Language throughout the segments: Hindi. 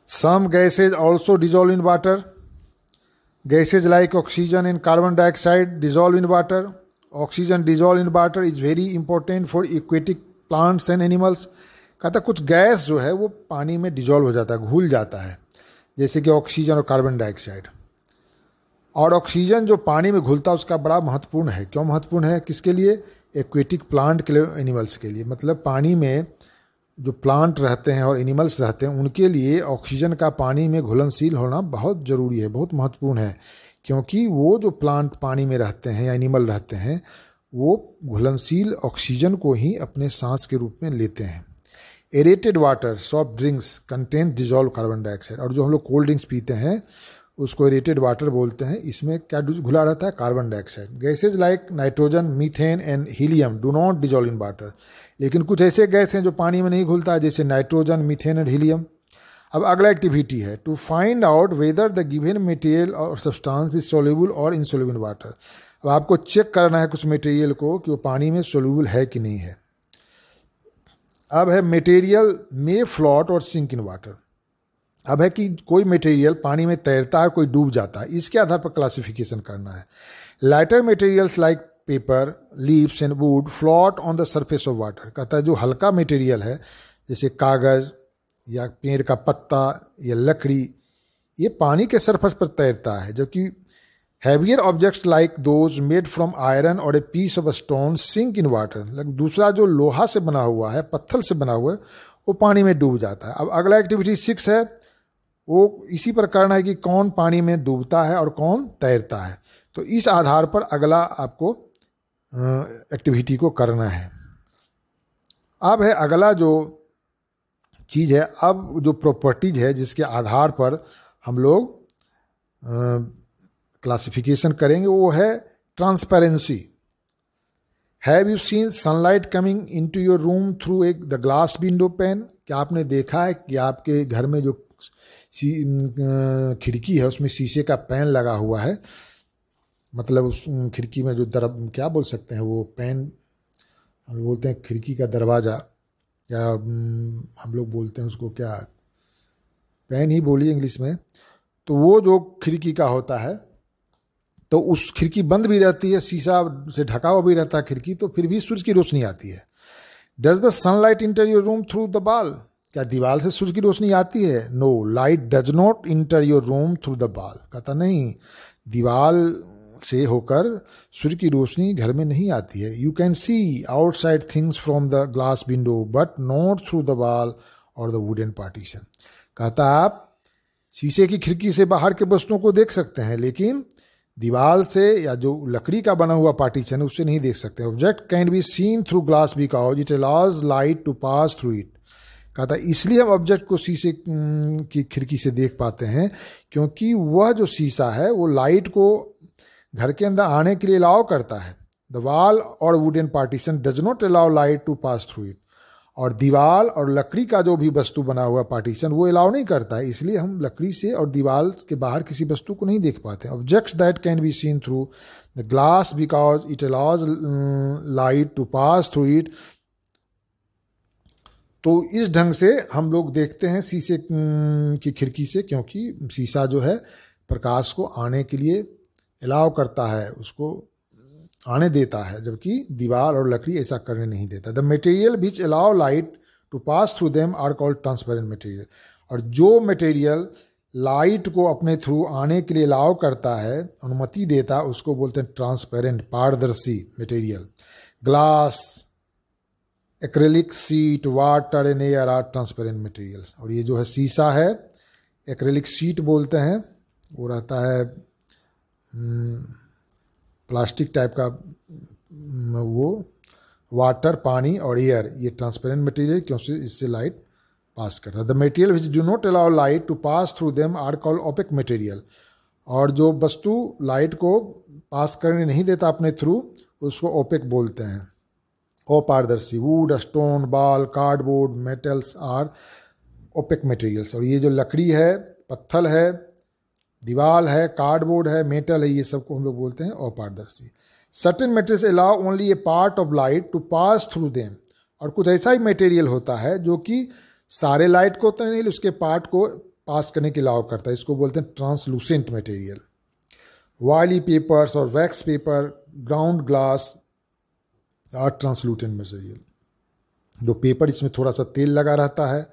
Some gases also dissolve in water. Gases like oxygen and carbon dioxide dissolve in water. Oxygen dissolve in water is very important for aquatic plants and animals. कहता कुछ गैस जो है वो पानी में डिजॉल्व हो जाता है, घुल जाता है, जैसे कि ऑक्सीजन और कार्बन डाइऑक्साइड। और ऑक्सीजन जो पानी में घुलता है उसका बड़ा महत्वपूर्ण है। क्यों महत्वपूर्ण है? किसके लिए? एक्वेटिक प्लांट के लिए, एनिमल्स के लिए। मतलब पानी में जो प्लांट रहते हैं और एनिमल्स रहते हैं उनके लिए ऑक्सीजन का पानी में घुलनशील होना बहुत ज़रूरी है, बहुत महत्वपूर्ण है। क्योंकि वो जो प्लांट पानी में रहते हैं या एनिमल रहते हैं वो घुलनशील ऑक्सीजन को ही अपने सांस के रूप में लेते हैं। Aerated water, soft drinks contain dissolve carbon dioxide. और जो हम लोग कोल्ड ड्रिंक्स पीते हैं उसको एरेटेड वाटर बोलते हैं। इसमें क्या घुला रहता है? Carbon dioxide. Gases like nitrogen, methane and helium do not dissolve in water. लेकिन कुछ ऐसे गैस हैं जो पानी में नहीं घुलता है, जैसे नाइट्रोजन, मीथेन एंड हीलियम। अब अगला एक्टिविटी है to find out whether the given material और सब्सटेंस इज सोल्यूबल और इनसोल्यूबल इन वाटर। अब आपको चेक करना है कुछ मटेरियल को कि वो पानी में सोल्यूबल है कि नहीं है। अब है मटेरियल में फ्लोट और सिंक इन वाटर। अब है कि कोई मटेरियल पानी में तैरता है, कोई डूब जाता है, इसके आधार पर क्लासिफिकेशन करना है। Lighter materials like paper, leaves and would float on the surface of water. कहता है जो हल्का मटेरियल है जैसे कागज या पेड़ का पत्ता या लकड़ी, ये पानी के सरफेस पर तैरता है। जबकि heavier objects like those made from iron और a piece of stone sink in water. दूसरा जो लोहा से बना हुआ है, पत्थर से बना हुआ है, वो पानी में डूब जाता है। अब अगला एक्टिविटी 6 है, वो इसी पर करना है कि कौन पानी में डूबता है और कौन तैरता है। तो इस आधार पर अगला आपको एक्टिविटी को करना है। अब है अगला जो चीज़ है, अब जो प्रॉपर्टीज है जिसके आधार पर हम लोग क्लासिफिकेशन करेंगे वो है transparency. Have you seen sunlight coming into your room through the glass window pan. क्या आपने देखा है कि आपके घर में जो खिड़की है उसमें शीशे का पैन लगा हुआ है? मतलब उस खिड़की में जो क्या बोल सकते हैं वो पैन, हम बोलते हैं खिड़की का दरवाज़ा, या हम लोग बोलते हैं उसको क्या, पैन ही बोलिए इंग्लिश में। तो वो जो खिड़की का होता है तो उस खिड़की बंद भी रहती है, शीशा से ढका हुआ भी रहता है खिड़की, तो फिर भी सूरज की रोशनी आती है। Does the sunlight enter your room through the wall. क्या दीवार से सूरज की रोशनी आती है? No, light does not enter your room through the wall. कहता नहीं, दीवार से होकर सूर्य की रोशनी घर में नहीं आती है। You can see outside things from the glass window but not through the wall और द वुडन पार्टीशन। कहता आप शीशे की खिड़की से बाहर के वस्तुओं को देख सकते हैं लेकिन दीवार से या जो लकड़ी का बना हुआ पार्टीशन है उससे नहीं देख सकते। Object can be seen through glass because it allows light to pass through it. कहता इसलिए हम ऑब्जेक्ट को शीशे की खिड़की से देख पाते हैं क्योंकि वह जो शीशा है वो लाइट को घर के अंदर आने के लिए अलाउ करता है। द वॉल और wooden partition does not allow light to pass through it. और दीवार और लकड़ी का जो भी वस्तु बना हुआ पार्टीशन वो अलाउ नहीं करता है, इसलिए हम लकड़ी से और दीवार के बाहर किसी वस्तु को नहीं देख पाते। Objects that can be seen through the glass because it allows light to pass through it. तो इस ढंग से हम लोग देखते हैं शीशे की खिड़की से, क्योंकि शीशा जो है प्रकाश को आने के लिए अलाउ करता है, उसको आने देता है, जबकि दीवार और लकड़ी ऐसा करने नहीं देता। The material which allow light to pass through them are called transparent material. और जो मटेरियल लाइट को अपने थ्रू आने के लिए अलाउ करता है, अनुमति देता है, उसको बोलते हैं ट्रांसपेरेंट, पारदर्शी material. Glass, acrylic sheet, water and air are transparent materials. और ये जो है शीशा है, एक्रेलिक शीट बोलते हैं, वो रहता है प्लास्टिक टाइप का, वो वाटर, पानी और एयर, ये ट्रांसपेरेंट मटेरियल क्योंकि इससे लाइट पास करता है। The material which do not allow light to pass through them are called opaque material. और जो वस्तु लाइट को पास करने नहीं देता अपने थ्रू, उसको ओपेक बोलते हैं, अपारदर्शी। Wood, stone, wall, cardboard, metals are opaque materials. और ये जो लकड़ी है, पत्थर है, दीवार है, कार्डबोर्ड है, मेटल है, ये सबको हम लोग बोलते हैं अपारदर्शी। Certain materials allow only a part of light to pass through them. और कुछ ऐसा ही मटेरियल होता है जो कि सारे लाइट को तो नहीं, उसके पार्ट को पास करने के अलाउ करता है, इसको बोलते हैं ट्रांसलूसेंट मटेरियल। ऑयली पेपर्स और wax paper, ground glass are translucent material. जो पेपर इसमें थोड़ा सा तेल लगा रहता है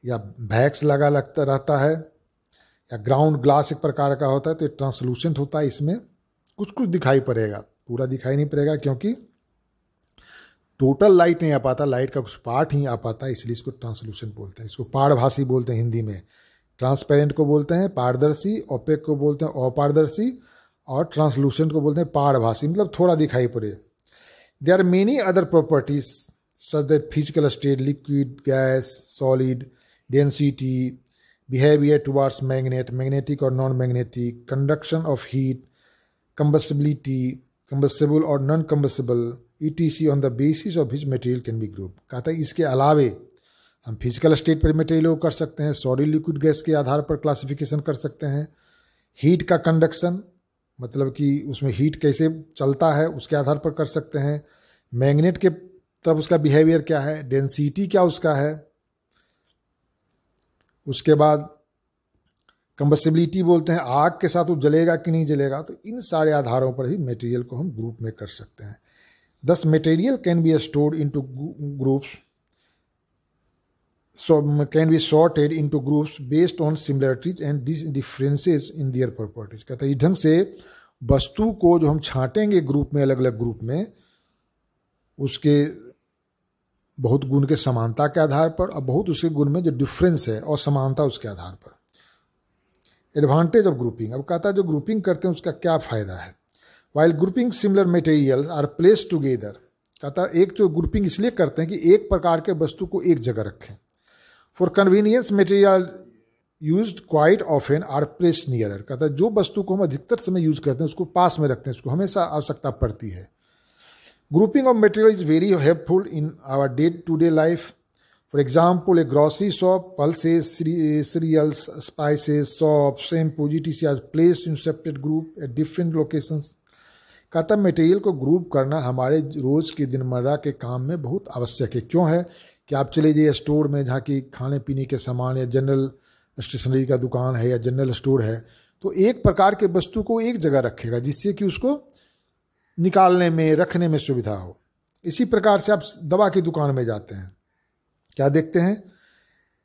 या वैक्स लगा लगता रहता है या ग्राउंड ग्लास एक प्रकार का होता है, तो ये ट्रांसलूसेंट होता है। इसमें कुछ कुछ दिखाई पड़ेगा, पूरा दिखाई नहीं पड़ेगा क्योंकि टोटल लाइट नहीं आ पाता, लाइट का कुछ पार्ट ही आ पाता है, इसलिए इसको ट्रांसलूसेंट बोलते हैं। इसको पारभासी बोलते हैं हिंदी में। ट्रांसपेरेंट को बोलते हैं पारदर्शी, ओपेक को बोलते हैं अपारदर्शी, और ट्रांसलूसेंट को बोलते हैं पारभासी, मतलब थोड़ा दिखाई पड़े। There are many other properties such that physical state, liquid, gas, solid, density, behaviour towards magnet, magnetic और non magnetic, conduction of heat, combustibility, combustible और non combustible, ETC on the basis of which material can be group. कहता है इसके अलावे हम फिजिकल स्टेट पर मटेरियल को कर सकते हैं, सॉलिड, लिक्विड, गैस के आधार पर क्लासिफिकेशन कर सकते हैं, हीट का कंडक्शन मतलब कि उसमें हीट कैसे चलता है उसके आधार पर कर सकते हैं, मैग्नेट के तरफ उसका बिहेवियर क्या है, डेंसिटी क्या उसका है, उसके बाद कंबसिबिलिटी बोलते हैं आग के साथ वो जलेगा कि नहीं जलेगा। तो इन सारे आधारों पर ही मटेरियल को हम ग्रुप में कर सकते हैं। Thus material can be stored into groups, so can be sorted into groups based on similarities and differences in their properties। कहता है इस ढंग से वस्तु को जो हम छांटेंगे ग्रुप में, अलग अलग ग्रुप में, उसके बहुत गुण के समानता के आधार पर और बहुत उसके गुण में जो डिफरेंस है और समानता उसके आधार पर। एडवांटेज ऑफ ग्रुपिंग, अब कहता है जो ग्रुपिंग करते हैं उसका क्या फायदा है। While grouping similar material are placed together, कहता है एक जो ग्रुपिंग इसलिए करते हैं कि एक प्रकार के वस्तु को एक जगह रखें। For convenience material used quite often are placed nearer, कहता है जो वस्तु को हम अधिकतर समय यूज करते हैं उसको पास में रखते हैं, उसको हमेशा आवश्यकता पड़ती है। Grouping of material is very helpful in our day to day life. For example a grocery shop, pulses, cereals, spices, soap, shampoo, ETC are placed in separate group at different locations. कहता मटेरियल को ग्रुप करना हमारे रोज़ की दिनमर्रा के काम में बहुत आवश्यक है। क्यों है कि आप चले जाइए स्टोर में जहाँ की खाने पीने के सामान या जनरल स्टेशनरी का दुकान है या जनरल स्टोर है, तो एक प्रकार के वस्तु को एक जगह रखेगा जिससे कि उसको निकालने में, रखने में सुविधा हो। इसी प्रकार से आप दवा की दुकान में जाते हैं, क्या देखते हैं,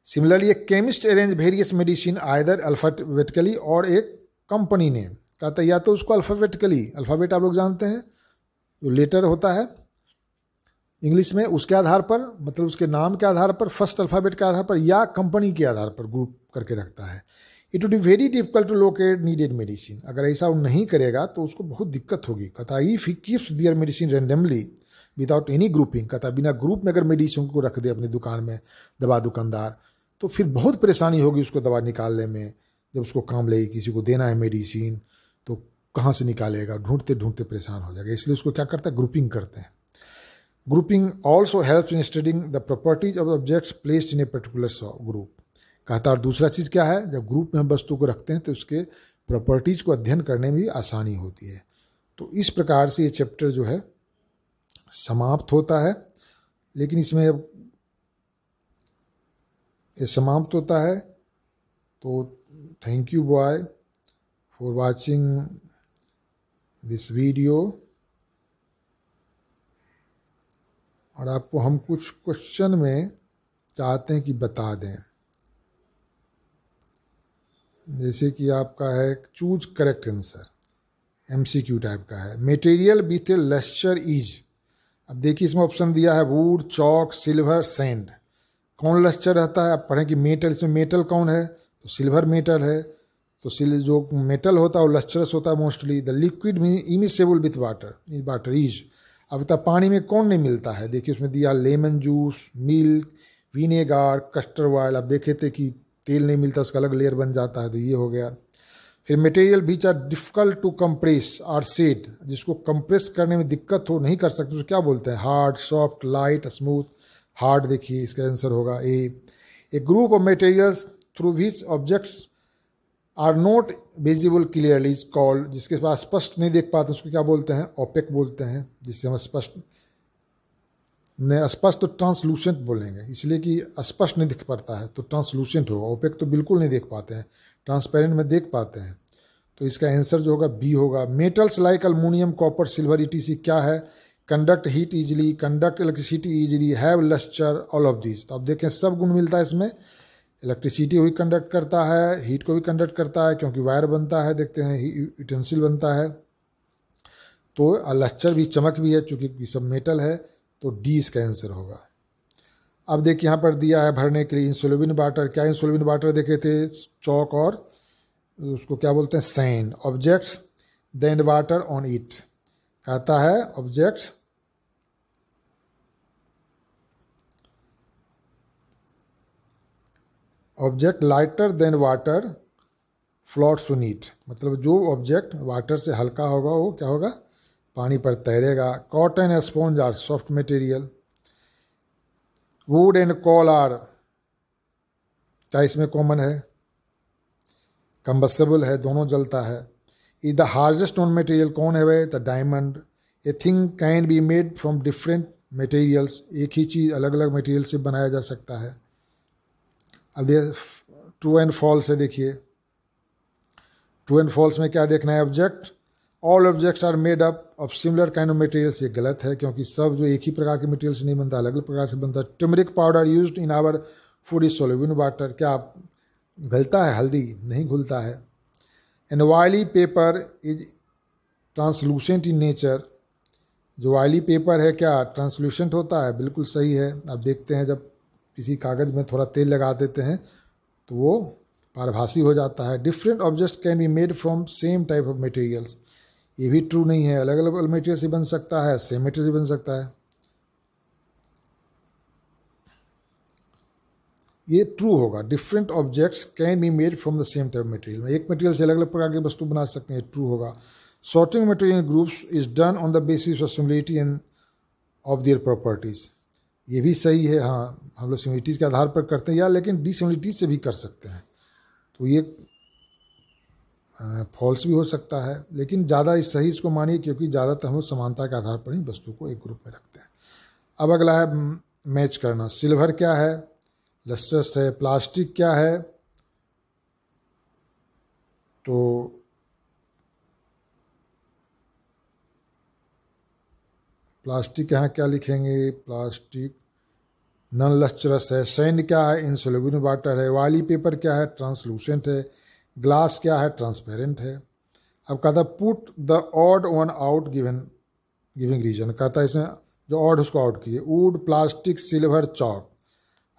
सिमिलरली एक chemist arrange various medicine either alphabetically और एक कंपनी ने, कहता है या तो उसको अल्फ़ाबेटिकली, अल्फ़ाबेट आप लोग जानते हैं जो लेटर होता है इंग्लिश में, उसके आधार पर, मतलब उसके नाम के आधार पर, फर्स्ट अल्फ़ाबेट के आधार पर, या कंपनी के आधार पर ग्रुप करके रखता है। It would be very difficult to locate needed medicine, अगर ऐसा वो नहीं करेगा तो उसको बहुत दिक्कत होगी। कहता है if he keeps their medicine randomly without any grouping, कहता है बिना ग्रुप में अगर मेडिसिन को रख दे अपनी दुकान में दवा दुकानदार, तो फिर बहुत परेशानी होगी उसको दवा निकालने में। जब उसको काम लगेगी, किसी को देना है मेडिसिन, तो कहाँ से निकालेगा, ढूंढते ढूंढते परेशान हो जाएगा। इसलिए उसको क्या करता है, ग्रुपिंग करते हैं। Grouping also helps in studying the properties of objects placed in a particular group. कहता है और दूसरा चीज़ क्या है, जब ग्रुप में हम वस्तु को रखते हैं तो उसके प्रॉपर्टीज को अध्ययन करने में भी आसानी होती है। तो इस प्रकार से ये चैप्टर जो है समाप्त होता है। लेकिन इसमें ये समाप्त होता है, तो thank you boy for watching this video. और आपको हम कुछ क्वेश्चन में चाहते हैं कि बता दें, जैसे कि आपका है choose correct answer, MCQ type का है। Material with a luster is, अब देखिए इसमें ऑप्शन दिया है वुड, चॉक, सिल्वर, सैंड। कौन लस्टर रहता है, आप पढ़ें कि मेटल, इसमें मेटल कौन है, तो सिल्वर मेटल है। तो जो मेटल होता है वो लस्टरस होता है mostly. The liquid mean immiscible with water is, अब तक पानी में कौन नहीं मिलता है, देखिए उसमें दिया lemon juice, milk, vinegar, custard oil. अब देखे थे कि तेल नहीं मिलता, उसका अलग लेयर बन जाता है, तो ये हो गया। फिर material which are difficult to compress are said, जिसको कंप्रेस करने में दिक्कत हो, नहीं कर सकते, उसको क्या बोलते हैं, hard, soft, light, smooth. Hard देखिए इसका आंसर होगा a group of materials through which objects are not visible clearly is called, जिसके पास स्पष्ट नहीं देख पाते उसको क्या बोलते हैं, ओपेक बोलते हैं, जिससे हम स्पष्ट ने स्पष्ट तो ट्रांसलूसेंट बोलेंगे, इसलिए कि स्पष्ट नहीं दिख पाता है तो ट्रांसलूसेंट होगा। ओपेक तो बिल्कुल नहीं देख पाते हैं, ट्रांसपेरेंट में देख पाते हैं। तो इसका आंसर जो होगा बी होगा। Metals like aluminium, copper, silver etc क्या है? Conduct heat easily, conduct electricity easily, have luster, all of these. तो अब देखें सब गुण मिलता है इसमें। इलेक्ट्रिसिटी भी कंडक्ट करता है, हीट को भी कंडक्ट करता है क्योंकि वायर बनता है, देखते हैं यूटेंसिल बनता है। तो लस्टर भी, चमक भी है, चूँकि सब मेटल है। तो डी इसका आंसर होगा। अब देखिए यहाँ पर दिया है भरने के लिए इंसोल्यूबल वाटर। क्या इंसोल्यूबल वाटर देखे थे? चौक और उसको क्या बोलते हैं? Sand. Objects then water on it. कहता है objects object lighter than water floats on it. मतलब जो ऑब्जेक्ट वाटर से हल्का होगा वो क्या होगा? पानी पर तैरेगा। Cotton and sponge are soft material. Wood and coal are, क्या इसमें कॉमन है? कंबस्टेबल है, दोनों जलता है। Is the hardest non material कौन है वह? The diamond. A thing can be made from different materials. एक ही चीज़ अलग अलग मटेरियल से बनाया जा सकता है। अब ट्रू एंड फॉल्स है, देखिए ट्रू एंड फॉल्स में क्या देखना है? Object all objects are made up of similar kind of materials. ये गलत है क्योंकि सब जो एक ही प्रकार के मटेरियल से नहीं बनता, अलग अलग प्रकार से बनता है। Turmeric powder used in our food is soluble in water. क्या घुलता है? हल्दी नहीं घुलता है। And oily paper is translucent in nature. जो ऑयली पेपर है क्या ट्रांसलूसेंट होता है? बिल्कुल सही है। अब देखते हैं जब किसी कागज़ में थोड़ा तेल लगा देते हैं तो वो पारभासी हो जाता है। Different objects can be made from same type of materials. ये भी ट्रू नहीं है, अलग अलग मटेरियल से बन सकता है, सेम मटेरियल से बन सकता है। ये ट्रू होगा। Different objects can be made from the same type material. एक मटेरियल से अलग अलग प्रकार की वस्तु बना सकते हैं, ट्रू होगा। Sorting material groups is done on the basis of similarity end of their properties. ये भी सही है। हाँ, हम लोग सिमिलरिटीज़ के आधार पर करते हैं या लेकिन डिसिमिलरिटीज से भी कर सकते हैं। तो ये फॉल्स भी हो सकता है, लेकिन ज़्यादा इस सही इसको मानिए क्योंकि ज़्यादातर हम लोग समानता के आधार पर ही वस्तु को एक ग्रुप में रखते हैं। अब अगला है मैच करना। सिल्वर क्या है? लस्ट्रस है। प्लास्टिक क्या है? तो प्लास्टिक यहाँ क्या लिखेंगे? प्लास्टिक नॉन लस्ट्रस है। सैंड क्या है? इनसोल्यूबल वाटर है। ऑयली पेपर क्या है? ट्रांसलूसेंट है। ग्लास क्या है? ट्रांसपेरेंट है। अब कहता है put the odd one out giving reason. कहता है इसमें जो ऑड उसको आउट कीजिए। Wood, plastic, silver, chalk.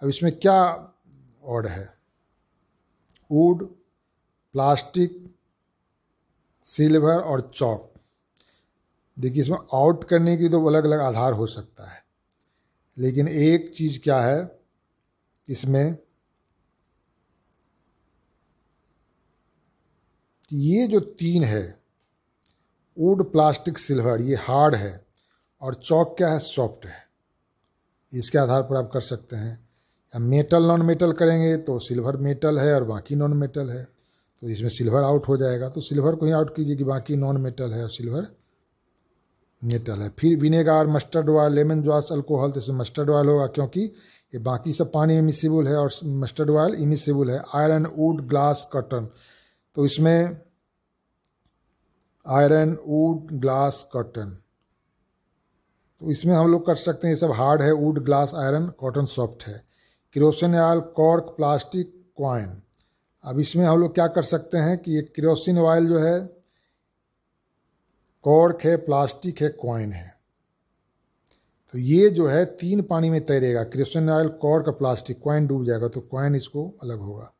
अब इसमें क्या ऑड है? वुड, प्लास्टिक, सिल्वर और चॉक। देखिए इसमें आउट करने की तो अलग अलग आधार हो सकता है, लेकिन एक चीज़ क्या है इसमें, ये जो तीन है वुड, प्लास्टिक, सिल्वर, ये हार्ड है और चॉक क्या है? सॉफ्ट है। इसके आधार पर आप कर सकते हैं। या मेटल नॉन मेटल करेंगे तो सिल्वर मेटल है और बाकी नॉन मेटल है, तो इसमें सिल्वर आउट हो जाएगा। तो सिल्वर को ही आउट कीजिए कि बाकी नॉन मेटल है और सिल्वर मेटल है। फिर vinegar, mustard oil, lemon juice, alcohol, तो इसमें मस्टर्ड ऑयल होगा क्योंकि ये बाकी सब पानी में मिसिबल है और मस्टर्ड ऑयल इमिसिबल है। आयरन, वुड, ग्लास, कॉटन, तो इसमें आयरन, वुड, ग्लास, कॉटन, तो इसमें हम लोग कर सकते हैं ये सब हार्ड है। Wood, glass, iron, cotton soft है। Kerosene oil, cork, plastic, coin. अब इसमें हम लोग क्या कर सकते हैं कि ये केरोसिन ऑयल जो है कॉर्क है, प्लास्टिक है, कॉइन है। तो ये जो है तीन पानी में तैरेगा। Kerosene oil, cork, plastic, coin डूब जाएगा तो कॉइन इसको अलग होगा।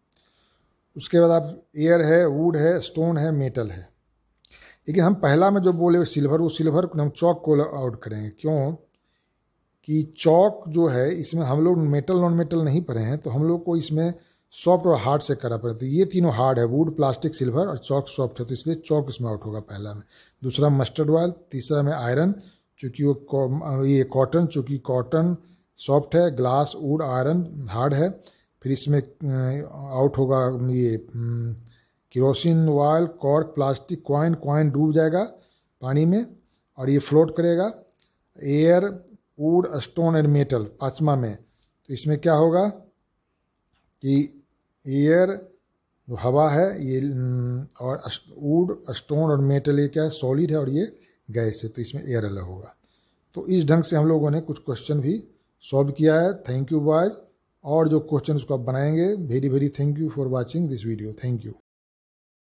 उसके बाद आप एयर है, वुड है, स्टोन है, मेटल है। लेकिन हम पहला में जो बोले सिल्वर, वो सिल्वर को हम चॉक को आउट करेंगे। क्यों कि चॉक जो है इसमें हम लोग मेटल नॉन मेटल नहीं पढ़े हैं, तो हम लोग को इसमें सॉफ्ट और हार्ड से करा पड़ता है। ये तीनों हार्ड है, वुड, प्लास्टिक, सिल्वर, और चॉक सॉफ्ट है, तो इसलिए चॉक इसमें आउट होगा पहला में। दूसरा मस्टर्ड ऑयल, तीसरा में आयरन चूँकि वो ये कॉटन, चूँकि कॉटन सॉफ्ट है, ग्लास, वुड, आयरन हार्ड है। फिर इसमें आउट होगा ये kerosene oil, cork, plastic, coin, coin डूब जाएगा पानी में और ये फ्लोट करेगा। Air, wood, stone and metal 5वां में। तो इसमें क्या होगा कि एयर जो हवा है ये और वुड, स्टोन और मेटल ये क्या है, सॉलिड है और ये गैस है, तो इसमें एयर अलग होगा। तो इस ढंग से हम लोगों ने कुछ क्वेश्चन भी सॉल्व किया है। Thank you boys. और जो क्वेश्चन उसको आप बनाएंगे। Very very thank you for watching this video. Thank you.